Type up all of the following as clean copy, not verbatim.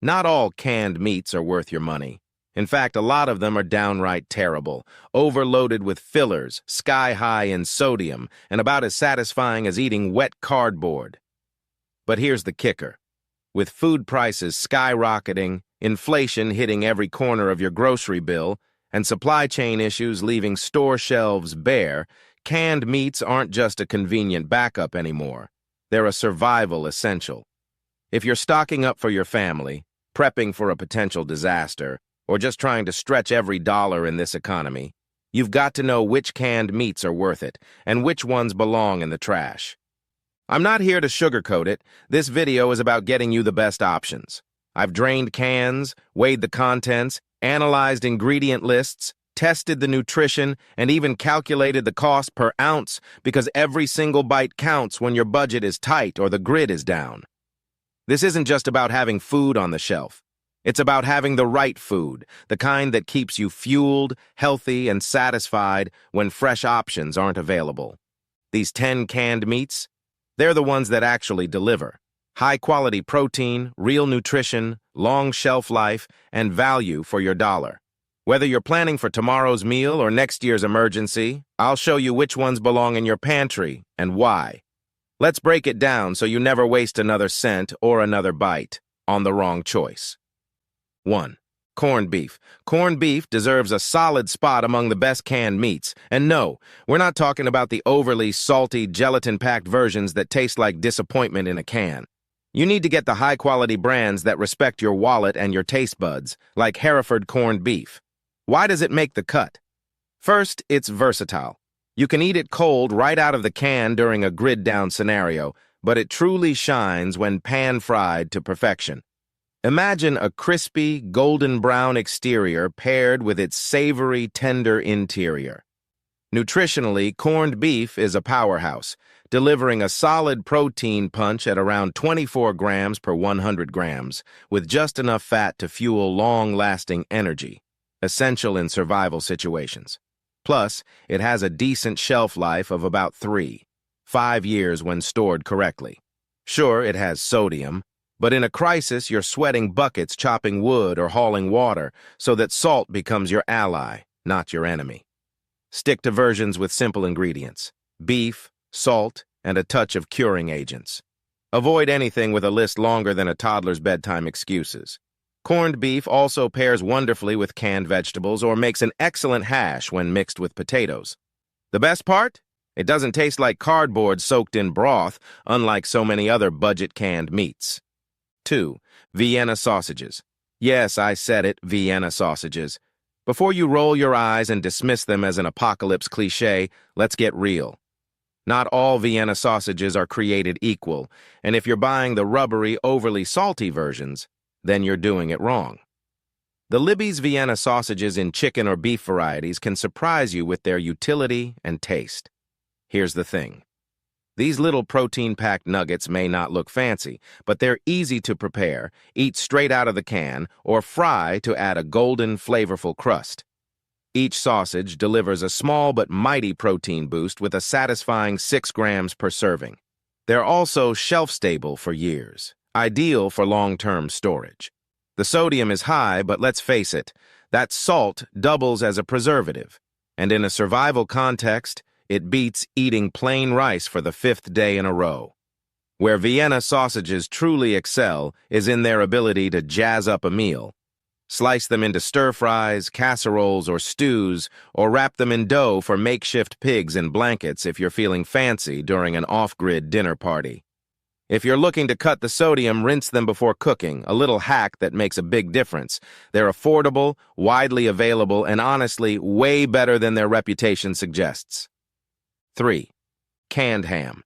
Not all canned meats are worth your money. In fact, a lot of them are downright terrible, overloaded with fillers, sky-high in sodium, and about as satisfying as eating wet cardboard. But here's the kicker. With food prices skyrocketing, inflation hitting every corner of your grocery bill, and supply chain issues leaving store shelves bare, canned meats aren't just a convenient backup anymore. They're a survival essential. If you're stocking up for your family, prepping for a potential disaster, or just trying to stretch every dollar in this economy, you've got to know which canned meats are worth it and which ones belong in the trash. I'm not here to sugarcoat it. This video is about getting you the best options. I've drained cans, weighed the contents, analyzed ingredient lists, tested the nutrition, and even calculated the cost per ounce because every single bite counts when your budget is tight or the grid is down. This isn't just about having food on the shelf. It's about having the right food, the kind that keeps you fueled, healthy, and satisfied when fresh options aren't available. These 10 canned meats, they're the ones that actually deliver. High-quality protein, real nutrition, long shelf life, and value for your dollar. Whether you're planning for tomorrow's meal or next year's emergency, I'll show you which ones belong in your pantry and why. Let's break it down so you never waste another cent or another bite on the wrong choice. 1. Corned beef. Corned beef deserves a solid spot among the best canned meats. And no, we're not talking about the overly salty, gelatin-packed versions that taste like disappointment in a can. You need to get the high-quality brands that respect your wallet and your taste buds, like Hereford corned beef. Why does it make the cut? First, it's versatile. You can eat it cold right out of the can during a grid-down scenario, but it truly shines when pan-fried to perfection. Imagine a crispy, golden brown exterior paired with its savory, tender interior. Nutritionally, corned beef is a powerhouse, delivering a solid protein punch at around 24 grams per 100 grams, with just enough fat to fuel long-lasting energy, essential in survival situations. Plus, it has a decent shelf life of about 3-5 years when stored correctly. Sure, it has sodium, but in a crisis, you're sweating buckets chopping wood or hauling water, so that salt becomes your ally, not your enemy. Stick to versions with simple ingredients: beef, salt, and a touch of curing agents. Avoid anything with a list longer than a toddler's bedtime excuses. Corned beef also pairs wonderfully with canned vegetables or makes an excellent hash when mixed with potatoes. The best part? It doesn't taste like cardboard soaked in broth, unlike so many other budget canned meats. 2. Vienna sausages. Yes, I said it, Vienna sausages. Before you roll your eyes and dismiss them as an apocalypse cliché, let's get real. Not all Vienna sausages are created equal, and if you're buying the rubbery, overly salty versions, then you're doing it wrong. The Libby's Vienna sausages in chicken or beef varieties can surprise you with their utility and taste. Here's the thing. These little protein-packed nuggets may not look fancy, but they're easy to prepare, eat straight out of the can, or fry to add a golden, flavorful crust. Each sausage delivers a small but mighty protein boost with a satisfying 6 grams per serving. They're also shelf-stable for years, ideal for long-term storage. The sodium is high, but let's face it, that salt doubles as a preservative, and in a survival context, it beats eating plain rice for the 5th day in a row. Where Vienna sausages truly excel is in their ability to jazz up a meal. Slice them into stir-fries, casseroles, or stews, or wrap them in dough for makeshift pigs in blankets if you're feeling fancy during an off-grid dinner party. If you're looking to cut the sodium, rinse them before cooking, a little hack that makes a big difference. They're affordable, widely available, and honestly, way better than their reputation suggests. 3. Canned ham.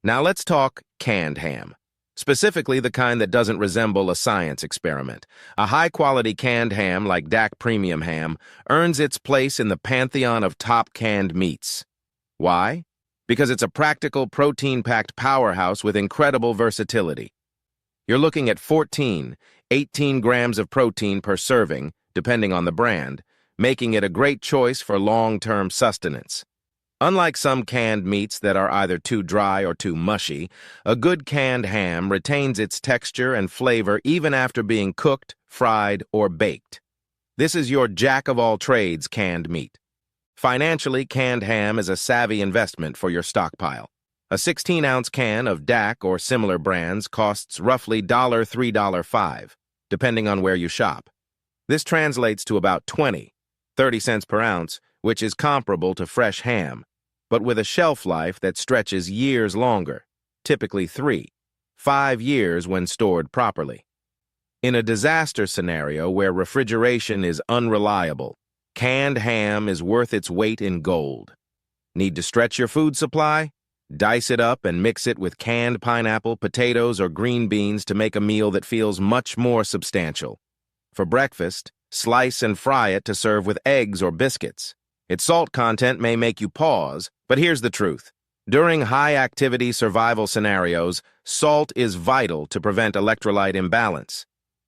Now let's talk canned ham. Specifically the kind that doesn't resemble a science experiment. A high-quality canned ham like DAC Premium Ham earns its place in the pantheon of top canned meats. Why? Because it's a practical, protein-packed powerhouse with incredible versatility. You're looking at 18 grams of protein per serving, depending on the brand, making it a great choice for long-term sustenance. Unlike some canned meats that are either too dry or too mushy, a good canned ham retains its texture and flavor even after being cooked, fried, or baked. This is your jack-of-all-trades canned meat. Financially, canned ham is a savvy investment for your stockpile. A 16-ounce can of DAC or similar brands costs roughly $3, $5, depending on where you shop. This translates to about 30 cents per ounce, which is comparable to fresh ham, but with a shelf life that stretches years longer, typically 5 years when stored properly. In a disaster scenario where refrigeration is unreliable, canned ham is worth its weight in gold. Need to stretch your food supply? Dice it up and mix it with canned pineapple, potatoes, or green beans to make a meal that feels much more substantial. For breakfast, slice and fry it to serve with eggs or biscuits. Its salt content may make you pause, but here's the truth. During high-activity survival scenarios, salt is vital to prevent electrolyte imbalance.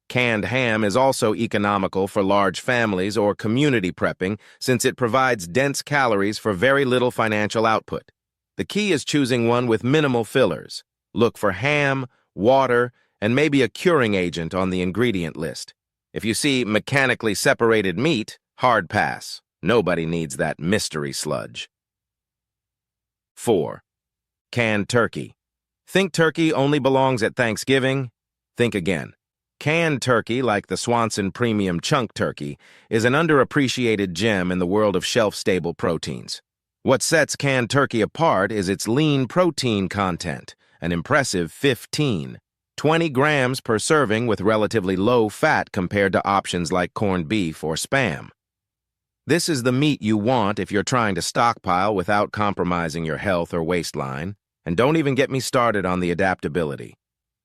Canned ham is also economical for large families or community prepping since it provides dense calories for very little financial output. The key is choosing one with minimal fillers. Look for ham, water, and maybe a curing agent on the ingredient list. If you see mechanically separated meat, hard pass. Nobody needs that mystery sludge. 4. Canned turkey. Think turkey only belongs at Thanksgiving? Think again. Canned turkey, like the Swanson Premium Chunk Turkey, is an underappreciated gem in the world of shelf-stable proteins. What sets canned turkey apart is its lean protein content, an impressive 20 grams per serving with relatively low fat compared to options like corned beef or Spam. This is the meat you want if you're trying to stockpile without compromising your health or waistline, and don't even get me started on the adaptability.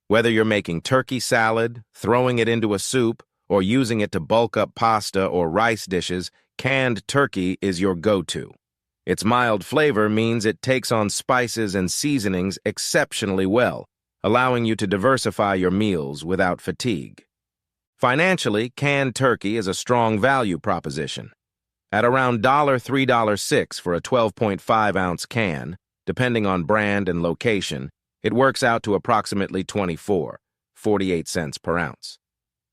Whether you're making turkey salad, throwing it into a soup, or using it to bulk up pasta or rice dishes, canned turkey is your go-to. Its mild flavor means it takes on spices and seasonings exceptionally well, allowing you to diversify your meals without fatigue. Financially, canned turkey is a strong value proposition. At around $3, $6 for a 12.5-ounce can, depending on brand and location, it works out to approximately 48 cents per ounce.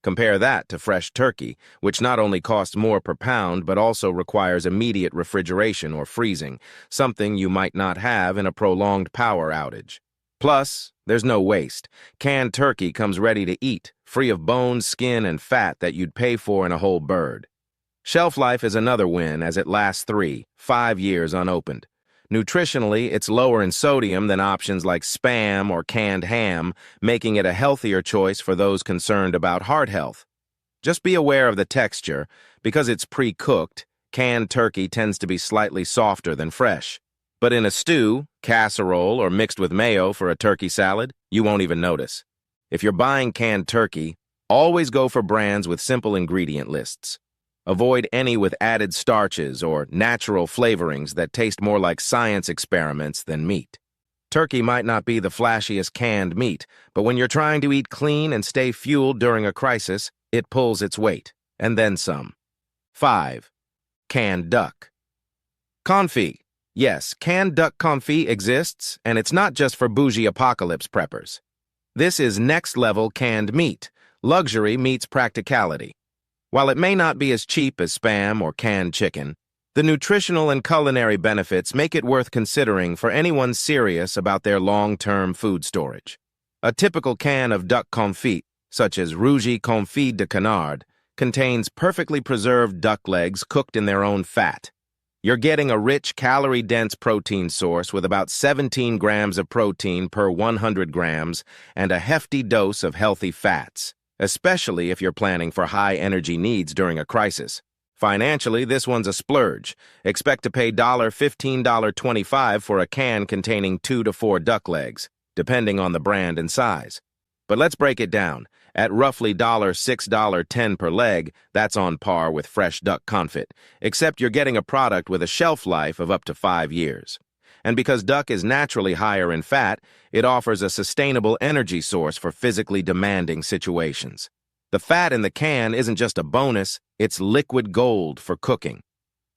Compare that to fresh turkey, which not only costs more per pound but also requires immediate refrigeration or freezing, something you might not have in a prolonged power outage. Plus, there's no waste. Canned turkey comes ready to eat, free of bones, skin, and fat that you'd pay for in a whole bird. Shelf life is another win as it lasts 5 years unopened. Nutritionally, it's lower in sodium than options like Spam or canned ham, making it a healthier choice for those concerned about heart health. Just be aware of the texture. Because it's pre-cooked, canned turkey tends to be slightly softer than fresh. But in a stew, casserole, or mixed with mayo for a turkey salad, you won't even notice. If you're buying canned turkey, always go for brands with simple ingredient lists. Avoid any with added starches or natural flavorings that taste more like science experiments than meat. Turkey might not be the flashiest canned meat, but when you're trying to eat clean and stay fueled during a crisis, it pulls its weight, and then some. 5. Canned duck. Confit. Yes, canned duck confit exists, and it's not just for bougie apocalypse preppers. This is next-level canned meat. Luxury meets practicality. While it may not be as cheap as Spam or canned chicken, the nutritional and culinary benefits make it worth considering for anyone serious about their long-term food storage. A typical can of duck confit, such as Rougi Confit de Canard, contains perfectly preserved duck legs cooked in their own fat. You're getting a rich, calorie-dense protein source with about 17 grams of protein per 100 grams and a hefty dose of healthy fats, especially if you're planning for high energy needs during a crisis. Financially, this one's a splurge. Expect to pay $15, $25 for a can containing 2 to 4 duck legs, depending on the brand and size. But let's break it down. At roughly $6, $10 per leg, that's on par with fresh duck confit, except you're getting a product with a shelf life of up to 5 years. And because duck is naturally higher in fat, it offers a sustainable energy source for physically demanding situations. The fat in the can isn't just a bonus, it's liquid gold for cooking.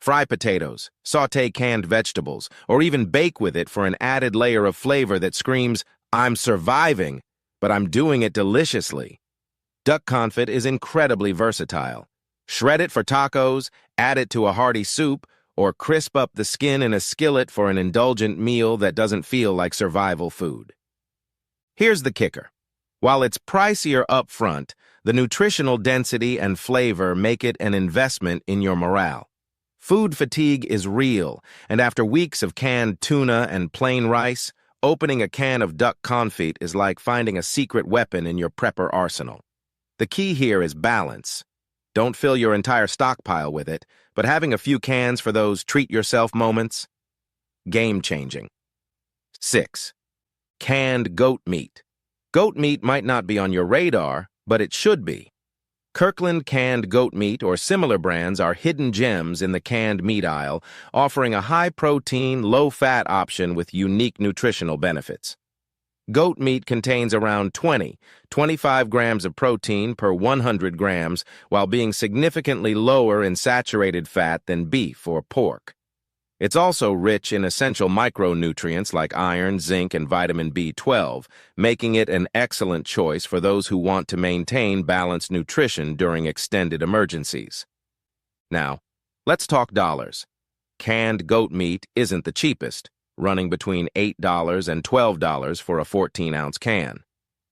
Fry potatoes, saute canned vegetables, or even bake with it for an added layer of flavor that screams, "I'm surviving, but I'm doing it deliciously." Duck confit is incredibly versatile. Shred it for tacos, add it to a hearty soup, or crisp up the skin in a skillet for an indulgent meal that doesn't feel like survival food. Here's the kicker. While it's pricier up front, the nutritional density and flavor make it an investment in your morale. Food fatigue is real, and after weeks of canned tuna and plain rice, opening a can of duck confit is like finding a secret weapon in your prepper arsenal. The key here is balance. Don't fill your entire stockpile with it, but having a few cans for those treat-yourself moments, game-changing. 6. Canned goat meat. Goat meat might not be on your radar, but it should be. Kirkland canned goat meat or similar brands are hidden gems in the canned meat aisle, offering a high-protein, low-fat option with unique nutritional benefits. Goat meat contains around 25 grams of protein per 100 grams, while being significantly lower in saturated fat than beef or pork. It's also rich in essential micronutrients like iron, zinc, and vitamin B12, making it an excellent choice for those who want to maintain balanced nutrition during extended emergencies. Now, let's talk dollars. Canned goat meat isn't the cheapest, running between $8 and $12 for a 14-ounce can.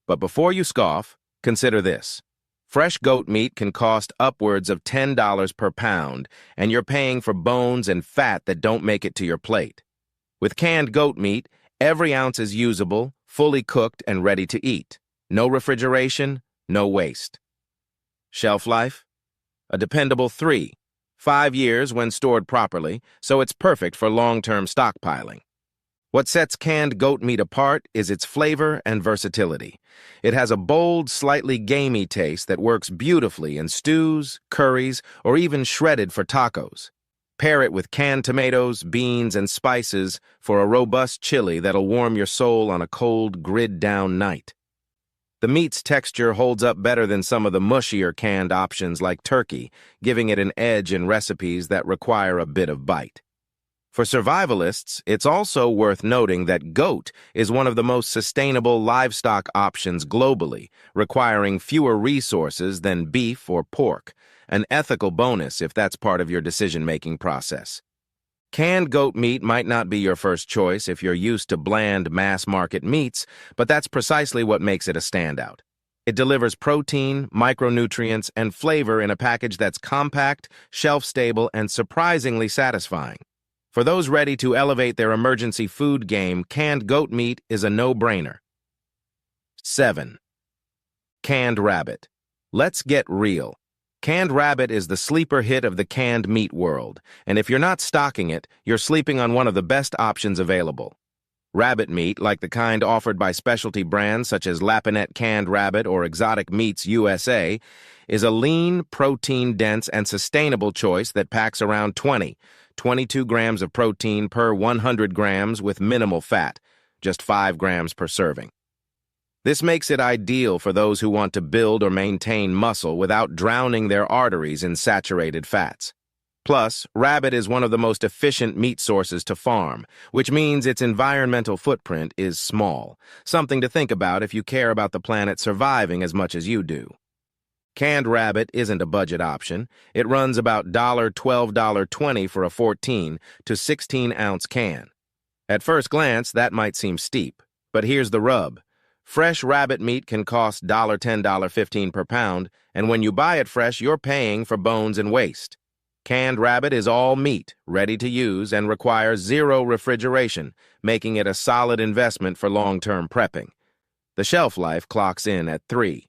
But before you scoff, consider this. Fresh goat meat can cost upwards of $10 per pound, and you're paying for bones and fat that don't make it to your plate. With canned goat meat, every ounce is usable, fully cooked, and ready to eat. No refrigeration, no waste. Shelf life? A dependable 3-5 years when stored properly, so it's perfect for long-term stockpiling. What sets canned goat meat apart is its flavor and versatility. It has a bold, slightly gamey taste that works beautifully in stews, curries, or even shredded for tacos. Pair it with canned tomatoes, beans, and spices for a robust chili that'll warm your soul on a cold, grid-down night. The meat's texture holds up better than some of the mushier canned options like turkey, giving it an edge in recipes that require a bit of bite. For survivalists, it's also worth noting that goat is one of the most sustainable livestock options globally, requiring fewer resources than beef or pork, an ethical bonus if that's part of your decision-making process. Canned goat meat might not be your first choice if you're used to bland mass-market meats, but that's precisely what makes it a standout. It delivers protein, micronutrients, and flavor in a package that's compact, shelf-stable, and surprisingly satisfying. For those ready to elevate their emergency food game, canned goat meat is a no-brainer. 7. Canned rabbit. Let's get real. Canned rabbit is the sleeper hit of the canned meat world, and if you're not stocking it, you're sleeping on one of the best options available. Rabbit meat, like the kind offered by specialty brands such as Lapinette Canned Rabbit or Exotic Meats USA, is a lean, protein-dense, and sustainable choice that packs around 22 grams of protein per 100 grams with minimal fat, just 5 grams per serving. This makes it ideal for those who want to build or maintain muscle without drowning their arteries in saturated fats. Plus, rabbit is one of the most efficient meat sources to farm, which means its environmental footprint is small, something to think about if you care about the planet surviving as much as you do. Canned rabbit isn't a budget option. It runs about $12.20 for a 14 to 16-ounce can. At first glance, that might seem steep, but here's the rub. Fresh rabbit meat can cost $10, $15 per pound, and when you buy it fresh, you're paying for bones and waste. Canned rabbit is all meat, ready to use, and requires zero refrigeration, making it a solid investment for long-term prepping. The shelf life clocks in at 3-5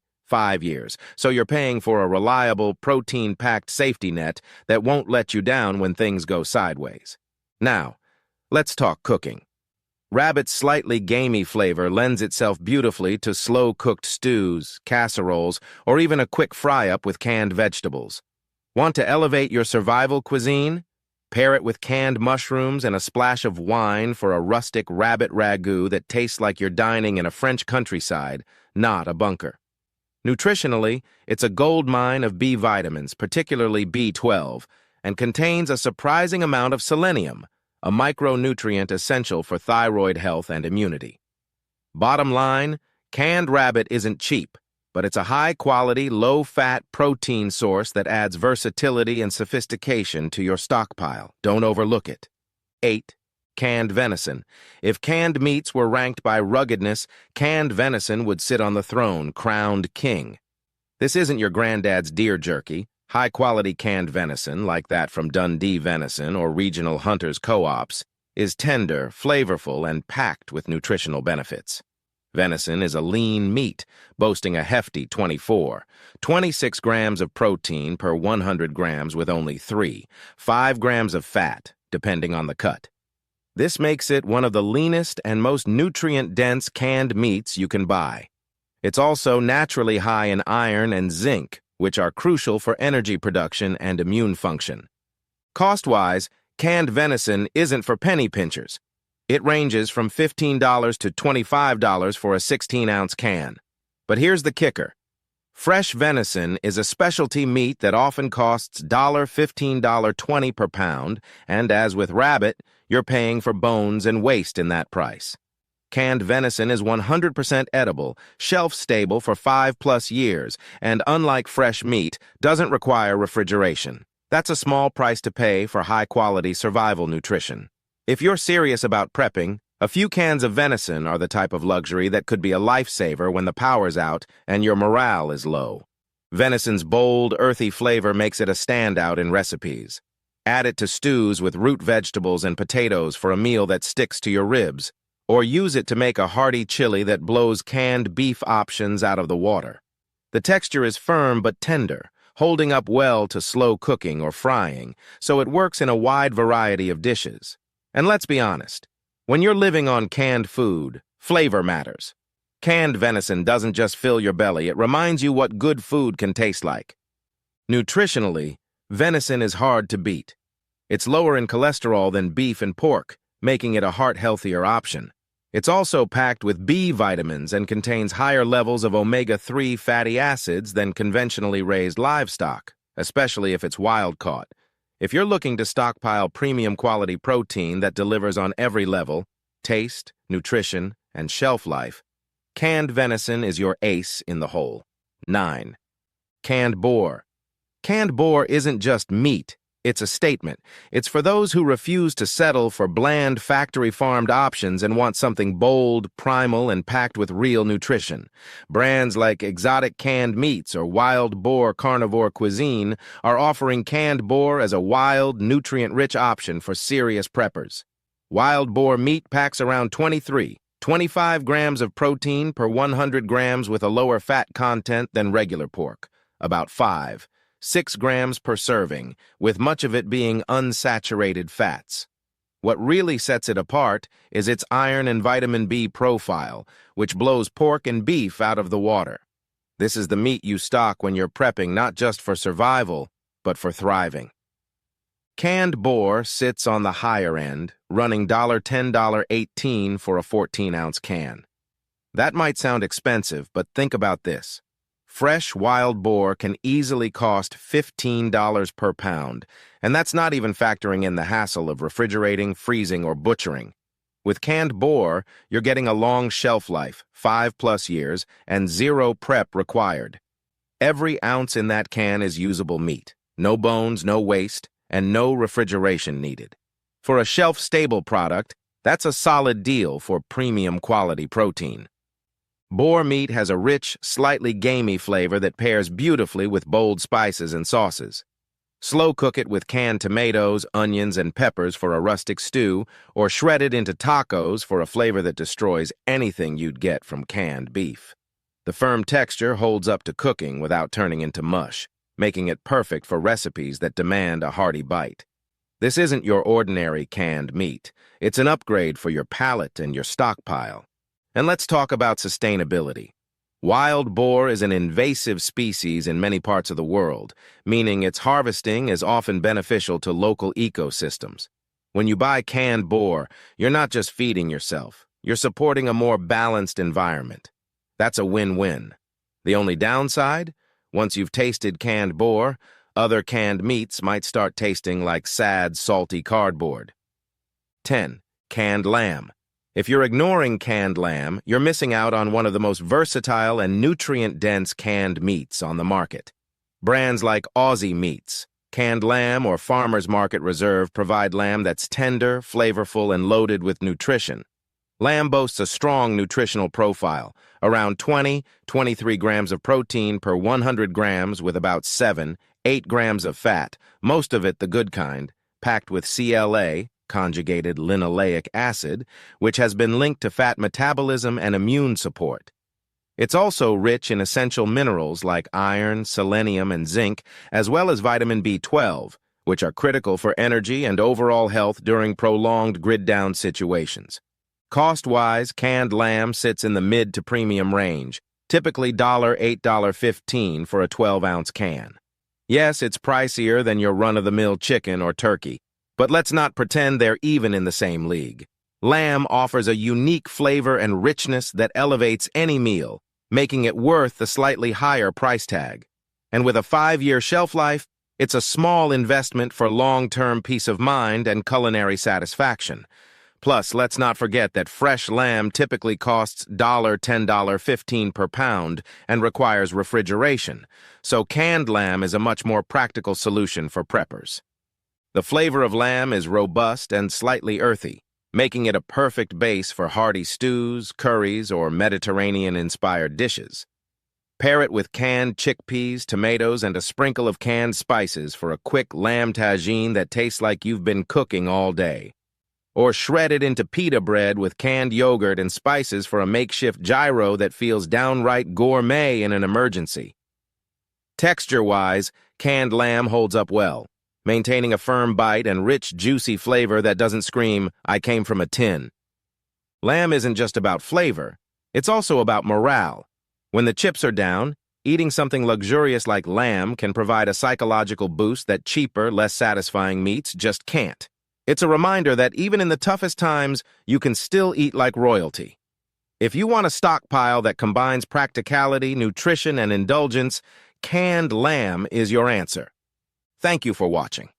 years, so you're paying for a reliable, protein-packed safety net that won't let you down when things go sideways. Now, let's talk cooking. Rabbit's slightly gamey flavor lends itself beautifully to slow-cooked stews, casseroles, or even a quick fry-up with canned vegetables. Want to elevate your survival cuisine? Pair it with canned mushrooms and a splash of wine for a rustic rabbit ragout that tastes like you're dining in a French countryside, not a bunker. Nutritionally, it's a gold mine of B vitamins, particularly B12, and contains a surprising amount of selenium, a micronutrient essential for thyroid health and immunity. Bottom line, canned rabbit isn't cheap, but it's a high-quality, low-fat protein source that adds versatility and sophistication to your stockpile. Don't overlook it. 8. Canned venison. If canned meats were ranked by ruggedness, canned venison would sit on the throne, crowned king. This isn't your granddad's deer jerky. High-quality canned venison, like that from Dundee Venison or regional hunters' co-ops, is tender, flavorful, and packed with nutritional benefits. Venison is a lean meat, boasting a hefty 26 grams of protein per 100 grams with only 5 grams of fat, depending on the cut. This makes it one of the leanest and most nutrient-dense canned meats you can buy. It's also naturally high in iron and zinc, which are crucial for energy production and immune function. Cost-wise, canned venison isn't for penny pinchers. It ranges from $15 to $25 for a 16-ounce can. But here's the kicker. Fresh venison is a specialty meat that often costs $15, $20 per pound, and as with rabbit, you're paying for bones and waste in that price. Canned venison is 100% edible, shelf-stable for 5+ years, and unlike fresh meat, doesn't require refrigeration. That's a small price to pay for high-quality survival nutrition. If you're serious about prepping, a few cans of venison are the type of luxury that could be a lifesaver when the power's out and your morale is low. Venison's bold, earthy flavor makes it a standout in recipes. Add it to stews with root vegetables and potatoes for a meal that sticks to your ribs, or use it to make a hearty chili that blows canned beef options out of the water. The texture is firm but tender, holding up well to slow cooking or frying, so it works in a wide variety of dishes. And let's be honest, when you're living on canned food, flavor matters. Canned venison doesn't just fill your belly, it reminds you what good food can taste like. Nutritionally, venison is hard to beat. It's lower in cholesterol than beef and pork, making it a heart-healthier option. It's also packed with B vitamins and contains higher levels of omega-3 fatty acids than conventionally raised livestock, especially if it's wild-caught. If you're looking to stockpile premium quality protein that delivers on every level, taste, nutrition, and shelf life, canned venison is your ace in the hole. 9. Canned boar. Canned boar isn't just meat, it's a statement. It's for those who refuse to settle for bland factory-farmed options and want something bold, primal, and packed with real nutrition. Brands like Exotic Canned Meats or Wild Boar Carnivore Cuisine are offering canned boar as a wild, nutrient-rich option for serious preppers. Wild boar meat packs around 25 grams of protein per 100 grams with a lower fat content than regular pork, about 6 grams per serving, with much of it being unsaturated fats. What really sets it apart is its iron and vitamin B profile, which blows pork and beef out of the water. This is the meat you stock when you're prepping not just for survival, but for thriving. Canned boar sits on the higher end, running $10, $18 for a 14-ounce can. That might sound expensive, but think about this. Fresh wild boar can easily cost $15 per pound, and that's not even factoring in the hassle of refrigerating, freezing, or butchering. With canned boar, you're getting a long shelf life, 5+ years, and 0 prep required. Every ounce in that can is usable meat. No bones, no waste, and no refrigeration needed. For a shelf-stable product, that's a solid deal for premium quality protein. Boar meat has a rich, slightly gamey flavor that pairs beautifully with bold spices and sauces. Slow cook it with canned tomatoes, onions, and peppers for a rustic stew, or shred it into tacos for a flavor that destroys anything you'd get from canned beef. The firm texture holds up to cooking without turning into mush, making it perfect for recipes that demand a hearty bite. This isn't your ordinary canned meat. It's an upgrade for your palate and your stockpile. And let's talk about sustainability. Wild boar is an invasive species in many parts of the world, meaning its harvesting is often beneficial to local ecosystems. When you buy canned boar, you're not just feeding yourself, you're supporting a more balanced environment. That's a win-win. The only downside? Once you've tasted canned boar, Other canned meats might start tasting like sad, salty cardboard. 10. Canned lamb. If you're ignoring canned lamb, you're missing out on one of the most versatile and nutrient-dense canned meats on the market. Brands like Aussie Meats, canned lamb, or Farmer's Market Reserve provide lamb that's tender, flavorful, and loaded with nutrition. Lamb boasts a strong nutritional profile, around 20-23 grams of protein per 100 grams with about 7-8 grams of fat, most of it the good kind, packed with CLA, conjugated linoleic acid, which has been linked to fat metabolism and immune support. It's also rich in essential minerals like iron, selenium, and zinc, as well as vitamin B12, which are critical for energy and overall health during prolonged grid-down situations. Cost-wise, canned lamb sits in the mid to premium range, typically $8-15 for a 12-ounce can. Yes, it's pricier than your run-of-the-mill chicken or turkey, but let's not pretend they're even in the same league. Lamb offers a unique flavor and richness that elevates any meal, making it worth the slightly higher price tag. And with a 5-year shelf life, it's a small investment for long-term peace of mind and culinary satisfaction. Plus, let's not forget that fresh lamb typically costs $10-15 per pound and requires refrigeration, so canned lamb is a much more practical solution for preppers. The flavor of lamb is robust and slightly earthy, making it a perfect base for hearty stews, curries, or Mediterranean-inspired dishes. Pair it with canned chickpeas, tomatoes, and a sprinkle of canned spices for a quick lamb tagine that tastes like you've been cooking all day. Or shred it into pita bread with canned yogurt and spices for a makeshift gyro that feels downright gourmet in an emergency. Texture-wise, canned lamb holds up well, maintaining a firm bite and rich, juicy flavor that doesn't scream, "I came from a tin." Lamb isn't just about flavor, it's also about morale. When the chips are down, eating something luxurious like lamb can provide a psychological boost that cheaper, less satisfying meats just can't. It's a reminder that even in the toughest times, you can still eat like royalty. If you want a stockpile that combines practicality, nutrition, and indulgence, canned lamb is your answer. Thank you for watching.